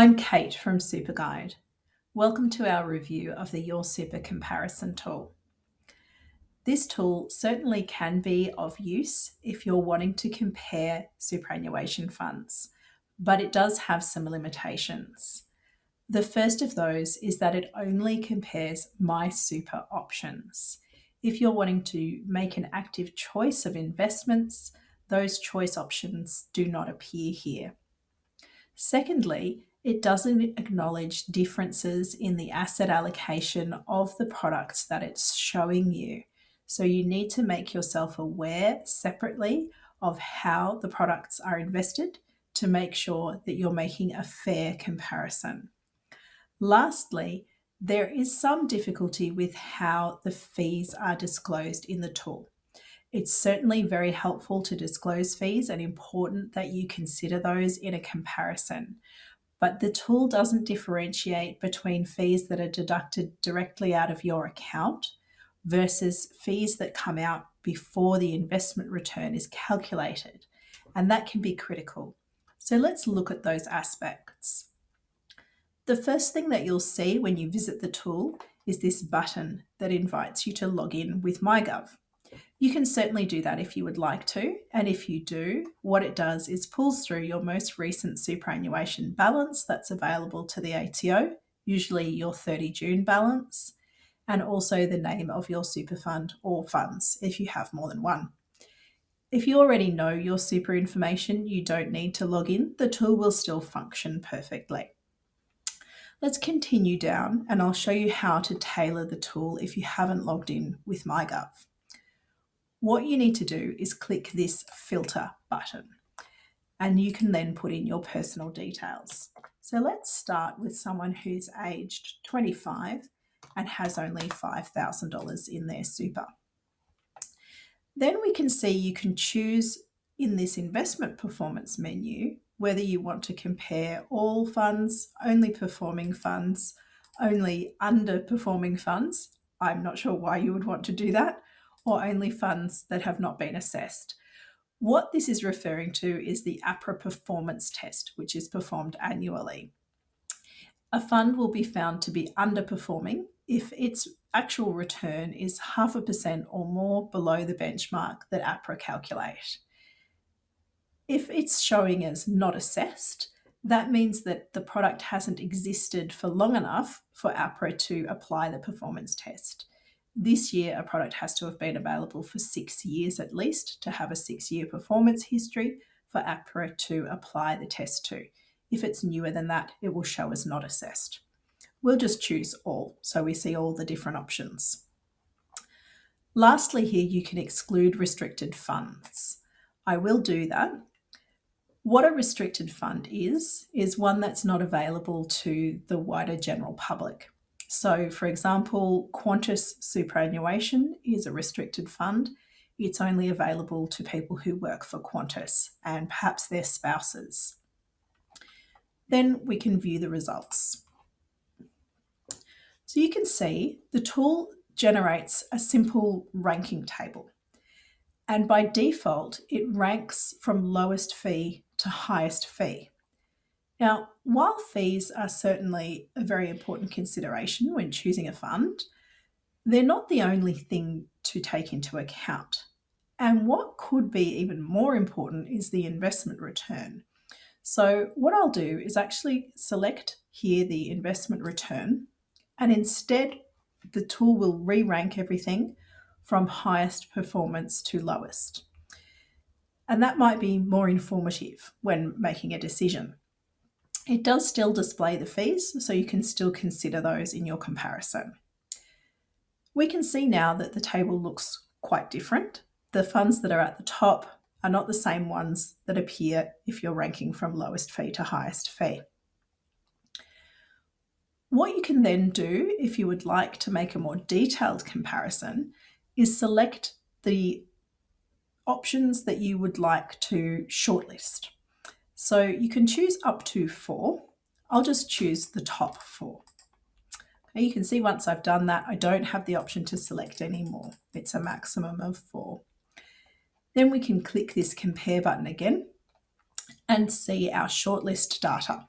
I'm Kate from SuperGuide. Welcome to our review of the YourSuper comparison tool. This tool certainly can be of use if you're wanting to compare superannuation funds, but it does have some limitations. The first of those is that it only compares my super options. If you're wanting to make an active choice of investments, those choice options do not appear here. Secondly, it doesn't acknowledge differences in the asset allocation of the products that it's showing you. So you need to make yourself aware separately of how the products are invested to make sure that you're making a fair comparison. Lastly, there is some difficulty with how the fees are disclosed in the tool. It's certainly very helpful to disclose fees and important that you consider those in a comparison. But the tool doesn't differentiate between fees that are deducted directly out of your account versus fees that come out before the investment return is calculated. And that can be critical. So let's look at those aspects. The first thing that you'll see when you visit the tool is this button that invites you to log in with MyGov. You can certainly do that if you would like to, and if you do, what it does is pulls through your most recent superannuation balance that's available to the ATO, usually your 30 June balance, and also the name of your super fund or funds if you have more than one. If you already know your super information, you don't need to log in. The tool will still function perfectly. Let's continue down and I'll show you how to tailor the tool if you haven't logged in with MyGov. What you need to do is click this filter button and you can then put in your personal details. So let's start with someone who's aged 25 and has only $5,000 in their super. Then we can see you can choose in this investment performance menu whether you want to compare all funds, only performing funds, only underperforming funds. I'm not sure why you would want to do that, or only funds that have not been assessed. What this is referring to is the APRA performance test, which is performed annually. A fund will be found to be underperforming if its actual return is 0.5% or more below the benchmark that APRA calculate. If it's showing as not assessed, that means that the product hasn't existed for long enough for APRA to apply the performance test. This year, a product has to have been available for 6 years at least to have a 6-year performance history for APRA to apply the test to. If it's newer than that, it will show as not assessed. We'll just choose all, so we see all the different options. Lastly, here you can exclude restricted funds. I will do that. What a restricted fund is one that's not available to the wider general public. So, for example, Qantas superannuation is a restricted fund. It's only available to people who work for Qantas and perhaps their spouses. Then we can view the results. So you can see the tool generates a simple ranking table. And by default, it ranks from lowest fee to highest fee. Now, while fees are certainly a very important consideration when choosing a fund, they're not the only thing to take into account. And what could be even more important is the investment return. So what I'll do is actually select here the investment return, and instead the tool will re-rank everything from highest performance to lowest. And that might be more informative when making a decision. It does still display the fees, so you can still consider those in your comparison. We can see now that the table looks quite different. The funds that are at the top are not the same ones that appear if you're ranking from lowest fee to highest fee. What you can then do, if you would like to make a more detailed comparison, is select the options that you would like to shortlist. So you can choose up to 4. I'll just choose the top 4. Okay, you can see once I've done that, I don't have the option to select any more. It's a maximum of 4. Then we can click this compare button again and see our shortlist data.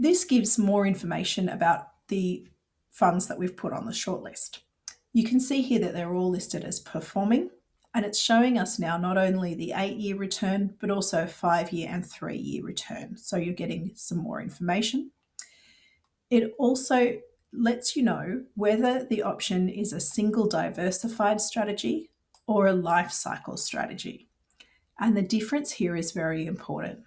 This gives more information about the funds that we've put on the shortlist. You can see here that they're all listed as performing, and it's showing us now not only the 8-year return, but also a 5-year and 3-year return. So you're getting some more information. It also lets you know whether the option is a single diversified strategy or a life cycle strategy. And the difference here is very important.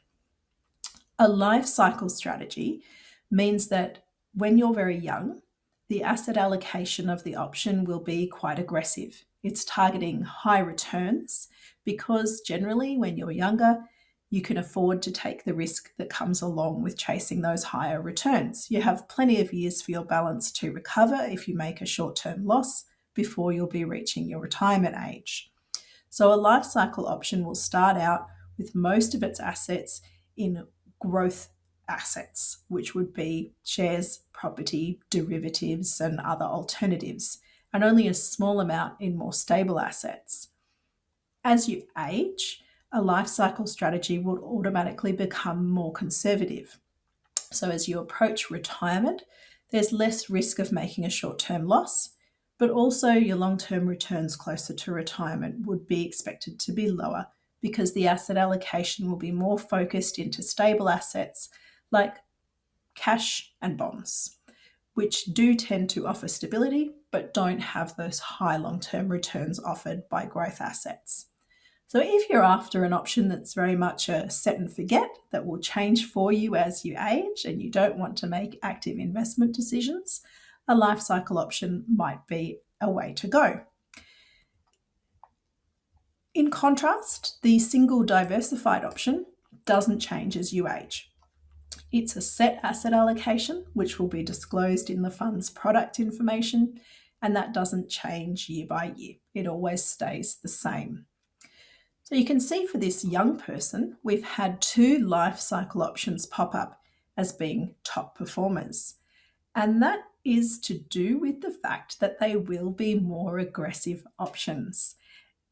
A life cycle strategy means that when you're very young, the asset allocation of the option will be quite aggressive. It's targeting high returns because generally when you're younger, you can afford to take the risk that comes along with chasing those higher returns. You have plenty of years for your balance to recover if you make a short-term loss before you'll be reaching your retirement age. So a life cycle option will start out with most of its assets in growth assets, which would be shares, property, derivatives, and other alternatives, and only a small amount in more stable assets. As you age, a life cycle strategy will automatically become more conservative. So as you approach retirement, there's less risk of making a short-term loss, but also your long-term returns closer to retirement would be expected to be lower because the asset allocation will be more focused into stable assets like cash and bonds, which do tend to offer stability but don't have those high long-term returns offered by growth assets. So if you're after an option that's very much a set and forget that will change for you as you age and you don't want to make active investment decisions, a life cycle option might be a way to go. In contrast, the single diversified option doesn't change as you age. It's a set asset allocation, which will be disclosed in the fund's product information, and that doesn't change year by year. It always stays the same. So you can see for this young person, we've had 2 life cycle options pop up as being top performers. And that is to do with the fact that they will be more aggressive options.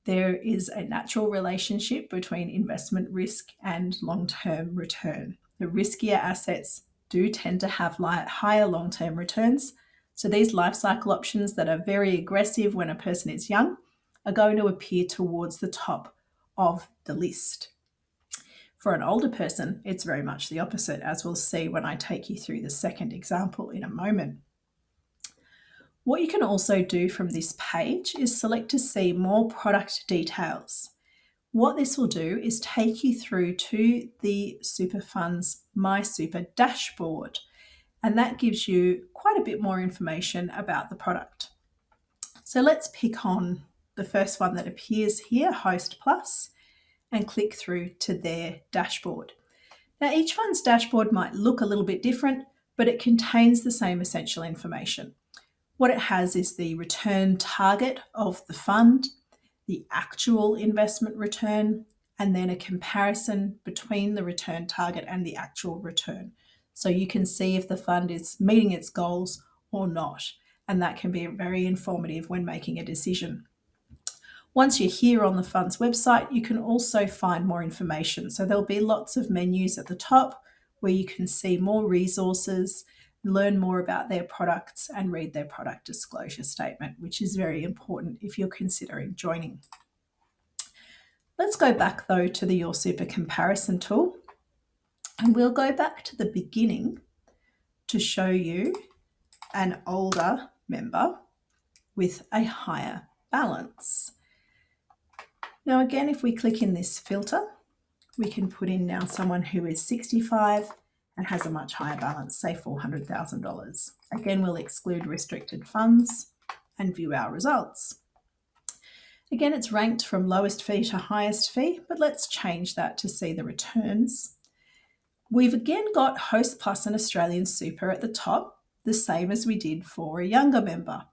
There is a natural relationship between investment risk and long-term return. The riskier assets do tend to have higher long-term returns. So these life cycle options that are very aggressive when a person is young are going to appear towards the top of the list. For an older person, it's very much the opposite, as we'll see when I take you through the second example in a moment. What you can also do from this page is select to see more product details. What this will do is take you through to the super fund's MySuper dashboard, and that gives you quite a bit more information about the product. So let's pick on the first one that appears here, Host Plus, and click through to their dashboard. Now, each fund's dashboard might look a little bit different, but it contains the same essential information. What it has is the return target of the fund, the actual investment return, and then a comparison between the return target and the actual return. So you can see if the fund is meeting its goals or not, and that can be very informative when making a decision. Once you're here on the fund's website, you can also find more information. So there'll be lots of menus at the top where you can see more resources, learn more about their products, and read their product disclosure statement, which is very important if you're considering joining. Let's go back though to the YourSuper comparison tool, and we'll go back to the beginning to show you an older member with a higher balance. Now again, if we click in this filter, we can put in now someone who is 65 and has a much higher balance, say $400,000. Again, we'll exclude restricted funds and view our results. Again, it's ranked from lowest fee to highest fee, but let's change that to see the returns. We've again got Host Plus and Australian Super at the top, the same as we did for a younger member,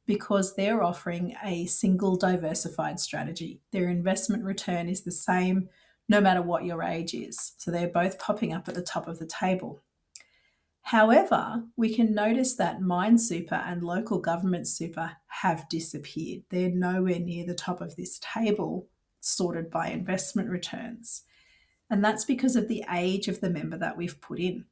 because they're offering a single diversified strategy. Their investment return is the same no matter what your age is. So they're both popping up at the top of the table. However, we can notice that MindSuper and Local Government Super have disappeared. They're nowhere near the top of this table, sorted by investment returns. And that's because of the age of the member that we've put in.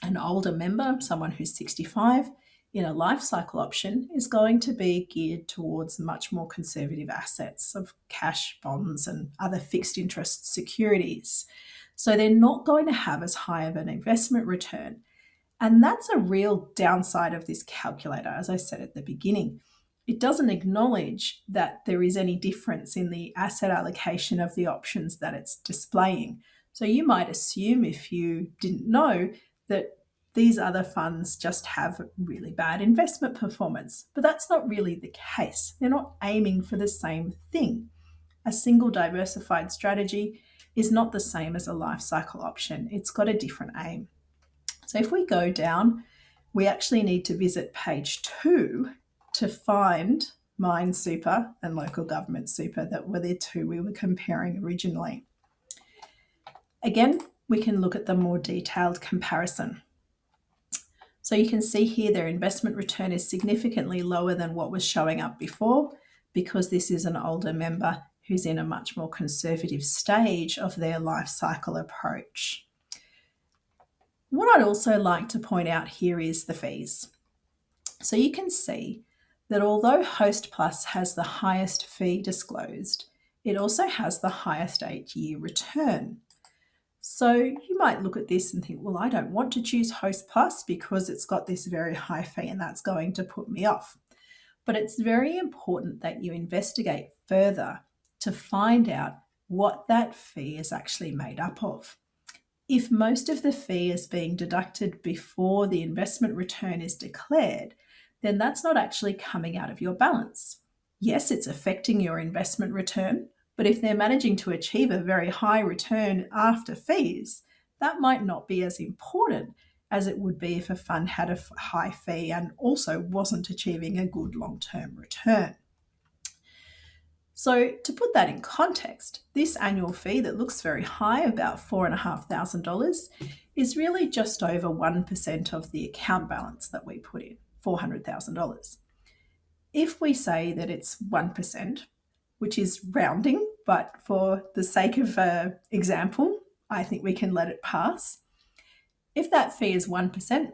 An older member, someone who's 65, in a life cycle option is going to be geared towards much more conservative assets of cash, bonds, and other fixed interest securities. So they're not going to have as high of an investment return. And that's a real downside of this calculator, as I said at the beginning. It doesn't acknowledge that there is any difference in the asset allocation of the options that it's displaying. So you might assume, if you didn't know, that these other funds just have really bad investment performance. But that's not really the case. They're not aiming for the same thing. A single diversified strategy is not the same as a life cycle option. It's got a different aim. So if we go down, we actually need to visit page 2 to find Mine Super and Local Government Super, that were the two we were comparing originally. Again, we can look at the more detailed comparison. So you can see here their investment return is significantly lower than what was showing up before, because this is an older member who's in a much more conservative stage of their life cycle approach. What I'd also like to point out here is the fees. So you can see that although Host Plus has the highest fee disclosed, it also has the highest 8-year return. So you might look at this and think, well, I don't want to choose Host Plus because it's got this very high fee and that's going to put me off. But it's very important that you investigate further to find out what that fee is actually made up of. If most of the fee is being deducted before the investment return is declared, then that's not actually coming out of your balance. Yes, it's affecting your investment return, but if they're managing to achieve a very high return after fees, that might not be as important as it would be if a fund had a high fee and also wasn't achieving a good long-term return. So to put that in context, this annual fee that looks very high, about $4,500, is really just over 1% of the account balance that we put in, $400,000. If we say that it's 1%, which is rounding, but for the sake of example, I think we can let it pass. If that fee is 1%,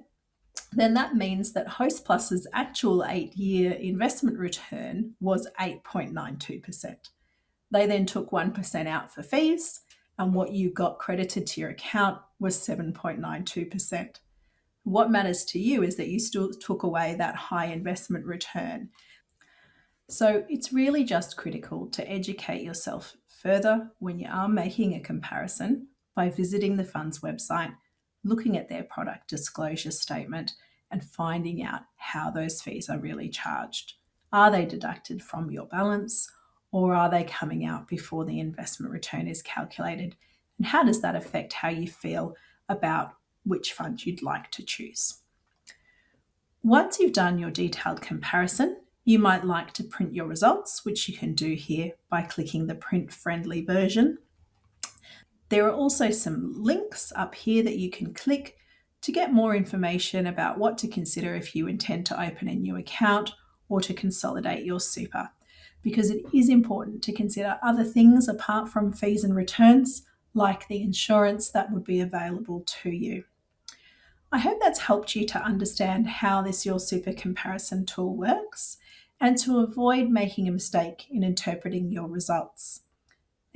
then that means that Host Plus's actual 8-year investment return was 8.92%. They then took 1% out for fees, and what you got credited to your account was 7.92%. What matters to you is that you still took away that high investment return. So it's really just critical to educate yourself further when you are making a comparison by visiting the fund's website, looking at their product disclosure statement, and finding out how those fees are really charged. Are they deducted from your balance, or are they coming out before the investment return is calculated? And how does that affect how you feel about which fund you'd like to choose? Once you've done your detailed comparison, you might like to print your results, which you can do here by clicking the print-friendly version. There are also some links up here that you can click to get more information about what to consider if you intend to open a new account or to consolidate your super, because it is important to consider other things apart from fees and returns, like the insurance that would be available to you. I hope that's helped you to understand how this YourSuper comparison tool works and to avoid making a mistake in interpreting your results.